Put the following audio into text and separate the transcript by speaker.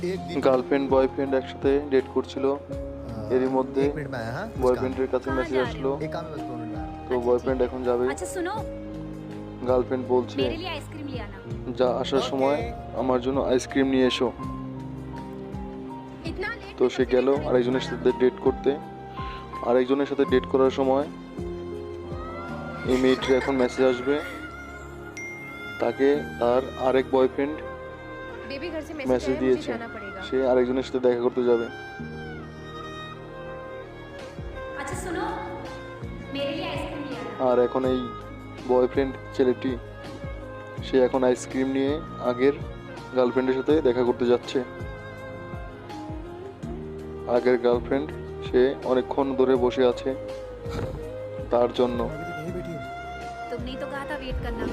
Speaker 1: एक दिन
Speaker 2: girlfriend boyfriend একসাথে ডেট করছিল, এরই মধ্যে
Speaker 1: 1 मिनट में आया। हाँ कुछ काम
Speaker 2: বয়ফ্রেন্ডের কাছে
Speaker 3: कहाँ
Speaker 2: মেসেজ
Speaker 3: जा रहे
Speaker 2: আসলো।
Speaker 3: हो?
Speaker 1: एक काम है, बस 2 मिनट में आया।
Speaker 2: তো
Speaker 3: अच्छा
Speaker 2: বয়ফ্রেন্ড
Speaker 3: ठीक
Speaker 2: এখন
Speaker 3: है।
Speaker 2: যাবে।
Speaker 3: अच्छा सुनो,
Speaker 2: গার্লফ্রেন্ড বলছে,
Speaker 3: मेरे लिए आइसक्रीम ले आना।
Speaker 2: যা আসার সময় আমার জন্য আইসক্রিম নিয়ে এসো।
Speaker 3: इतना लेट
Speaker 2: তো সে গেল আরেকজনের সাথে ডেট করতে। আরেকজনের সাথে ডেট করার সময় এই মেয়েটির এখন মেসেজ আসবে, তাকে তার আরেক বয়ফ্রেন্ড
Speaker 3: बेबी घर से
Speaker 2: मैसेज
Speaker 3: मैसेज आया,
Speaker 2: दिए
Speaker 3: मुझे
Speaker 2: थे।
Speaker 3: जाना पड़ेगा।
Speaker 2: সে আরেকজনের সাথে দেখা করতে যাবে।
Speaker 3: अच्छा सुनो, मेरे लिए आइसक्रीम ले आना।
Speaker 2: আর এখন এই বয়ফ্রেন্ড ছেলেটি সে এখন আইসক্রিম নিয়ে আগের গার্লফ্রেন্ডের সাথে দেখা করতে যাচ্ছে। আগের গার্লফ্রেন্ড সে অনেকক্ষণ ধরে বসে আছে তার জন্য।
Speaker 1: अभी तक यहीं बैठी है।
Speaker 3: तुमने ही तो कहा था वेट करना।